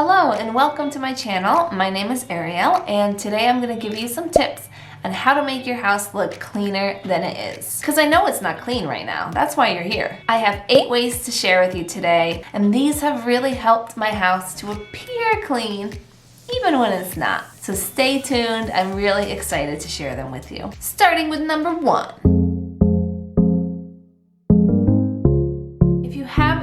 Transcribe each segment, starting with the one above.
Hello and welcome to my channel. My name is Ariel and today I'm going to give you some tips on how to make your house look cleaner than it is. Because I know it's not clean right now. That's why you're here. I have 8 ways to share with you today, and these have really helped my house to appear clean even when it's not. So stay tuned. I'm really excited to share them with you. Starting with number 1.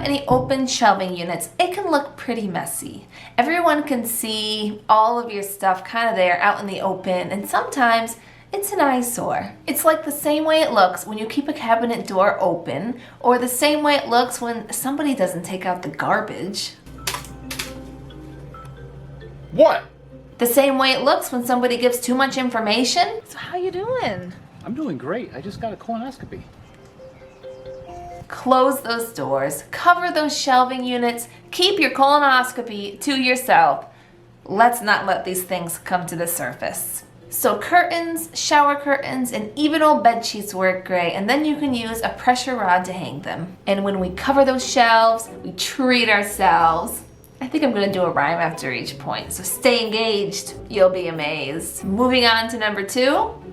Any open shelving units, it can look pretty messy. Everyone can see all of your stuff kind of there out in the open, and sometimes it's an eyesore. It's like the same way it looks when you keep a cabinet door open, or the same way it looks when somebody doesn't take out the garbage. What? The same way it looks when somebody gives too much information. So how you doing? I'm doing great. I just got a colonoscopy. Close those doors, cover those shelving units, keep your colonoscopy to yourself. Let's not let these things come to the surface. So curtains, shower curtains, and even old bed sheets work great, and then you can use a pressure rod to hang them. And when we cover those shelves, we treat ourselves. I think I'm gonna do a rhyme after each point, so stay engaged. You'll be amazed. Moving on to number 2.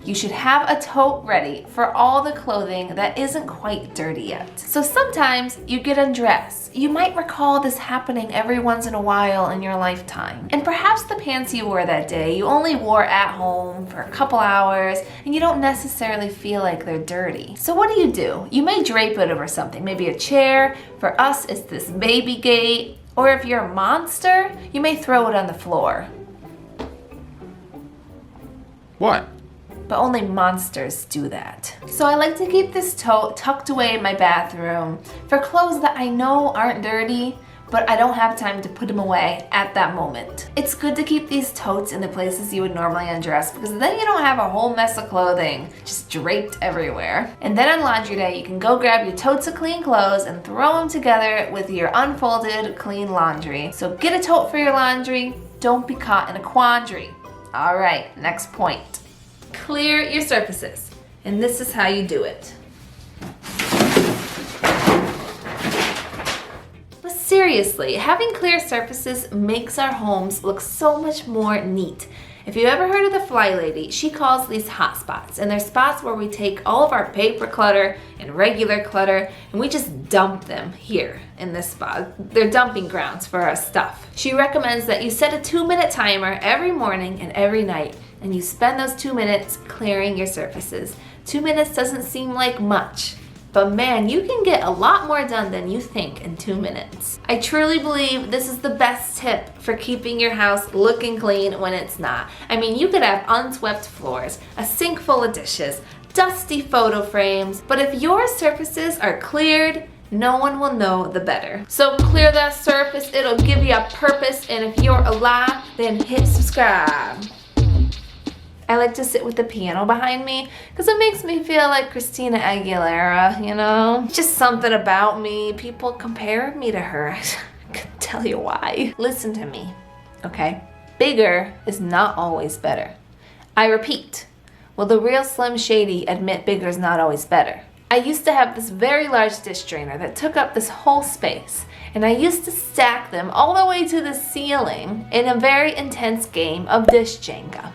You should have a tote ready for all the clothing that isn't quite dirty yet. So sometimes you get undressed. You might recall this happening every once in a while in your lifetime. And perhaps the pants you wore that day, you only wore at home for a couple hours and you don't necessarily feel like they're dirty. So what do? You may drape it over something, maybe a chair. For us, it's this baby gate. Or if you're a monster, you may throw it on the floor. What? But only monsters do that. So I like to keep this tote tucked away in my bathroom for clothes that I know aren't dirty, but I don't have time to put them away at that moment. It's good to keep these totes in the places you would normally undress, because then you don't have a whole mess of clothing just draped everywhere. And then on laundry day, you can go grab your totes of clean clothes and throw them together with your unfolded clean laundry. So get a tote for your laundry. Don't be caught in a quandary. All right, next point. Clear your surfaces, and this is how you do it. But seriously, having clear surfaces makes our homes look so much more neat. If you ever heard of the Fly Lady, she calls these hot spots, and they're spots where we take all of our paper clutter and regular clutter and we just dump them here in this spot. They're dumping grounds for our stuff. She recommends that you set a 2-minute timer every morning and every night, and you spend those 2 minutes clearing your surfaces. 2 minutes doesn't seem like much, but man, you can get a lot more done than you think in 2 minutes. I truly believe this is the best tip for keeping your house looking clean when it's not. I mean, you could have unswept floors, a sink full of dishes, dusty photo frames, but if your surfaces are cleared, no one will know the better. So clear that surface, it'll give you a purpose, and if you're alive, then hit subscribe. I like to sit with the piano behind me because it makes me feel like Christina Aguilera, you know? Just something about me. People compare me to her. I can tell you why. Listen to me, okay? Bigger is not always better. I repeat, will the real Slim Shady admit bigger is not always better? I used to have this very large dish drainer that took up this whole space, and I used to stack them all the way to the ceiling in a very intense game of dish Jenga.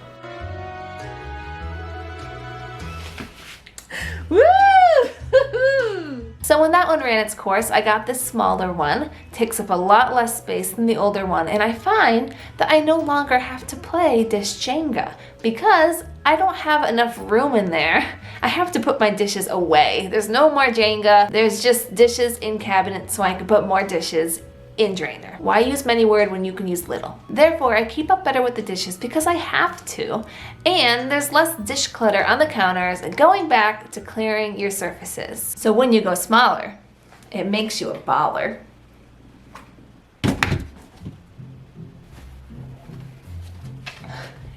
Woo! So when that one ran its course, I got this smaller one. Takes up a lot less space than the older one, and I find that I no longer have to play dish Jenga because I don't have enough room in there. I have to put my dishes away. There's no more Jenga. There's just dishes in cabinets so I can put more dishes in drainer. Why use many word when you can use little? Therefore, I keep up better with the dishes because I have to, and there's less dish clutter on the counters, and going back to clearing your surfaces. So when you go smaller, it makes you a baller.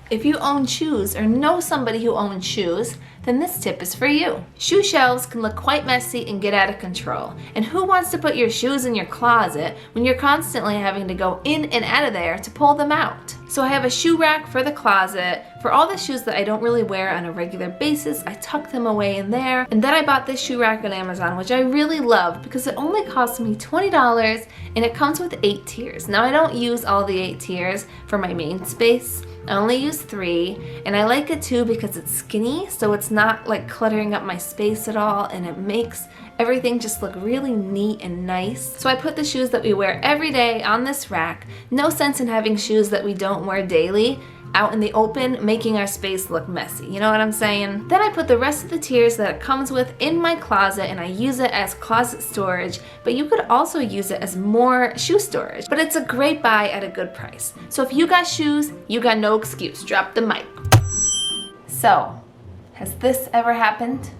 If you own shoes or know somebody who owns shoes, then this tip is for you. Shoe shelves can look quite messy and get out of control. And who wants to put your shoes in your closet when you're constantly having to go in and out of there to pull them out? So I have a shoe rack for the closet. For all the shoes that I don't really wear on a regular basis, I tuck them away in there. And then I bought this shoe rack on Amazon, which I really love because it only cost me $20 and it comes with 8 tiers. Now I don't use all the 8 tiers for my main space. I only use 3, and I like it too because it's skinny, so it's not like cluttering up my space at all, and it makes everything just look really neat and nice. So I put the shoes that we wear every day on this rack. No sense in having shoes that we don't wear daily out in the open, making our space look messy. You know what I'm saying? Then I put the rest of the tiers that it comes with in my closet, and I use it as closet storage, but you could also use it as more shoe storage. But it's a great buy at a good price. So if you got shoes, you got no excuse. Drop the mic. So, has this ever happened?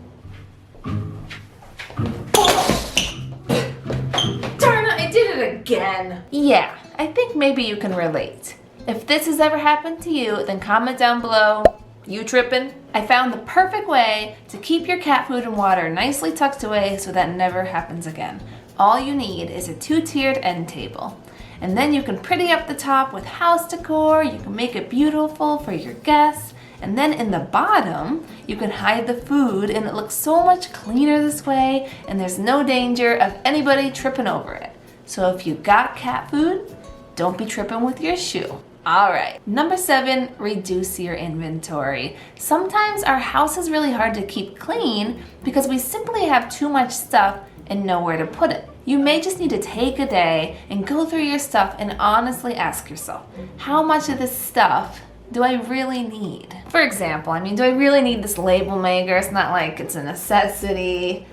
Darn it, I did it again. Yeah, I think maybe you can relate. If this has ever happened to you, then comment down below. You tripping? I found the perfect way to keep your cat food and water nicely tucked away so that never happens again. All you need is a 2-tiered end table. And then you can pretty up the top with house decor, you can make it beautiful for your guests, and then in the bottom, you can hide the food and it looks so much cleaner this way and there's no danger of anybody tripping over it. So if you got cat food, don't be tripping with your shoe. Alright, number 7, reduce your inventory. Sometimes our house is really hard to keep clean because we simply have too much stuff and nowhere to put it. You may just need to take a day and go through your stuff and honestly ask yourself, how much of this stuff do I really need? For example, do I really need this label maker? It's not like it's a necessity.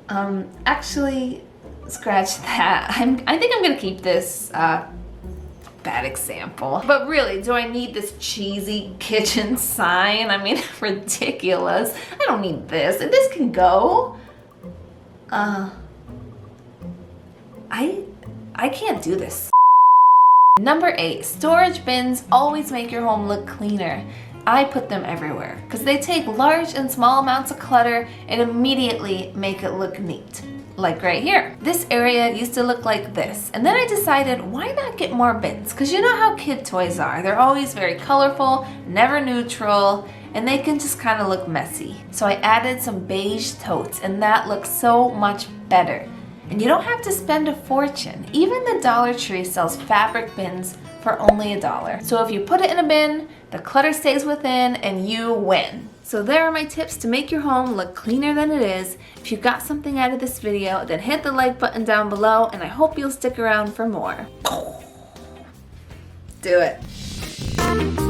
Actually, scratch that. I think I'm gonna keep this bad example. But really, do I need this cheesy kitchen sign? Ridiculous. I don't need this. This can go. I can't do this. Number 8, storage bins always make your home look cleaner. I put them everywhere because they take large and small amounts of clutter and immediately make it look neat. Like right here. This area used to look like this, and then I decided, why not get more bins? Because you know how kid toys are. They're always very colorful, never neutral, and they can just kind of look messy. So I added some beige totes, and that looks so much better. And you don't have to spend a fortune. Even the Dollar Tree sells fabric bins for only $1. So if you put it in a bin, the clutter stays within and you win. So there are my tips to make your home look cleaner than it is. If you got something out of this video, then hit the like button down below, and I hope you'll stick around for more. Do it.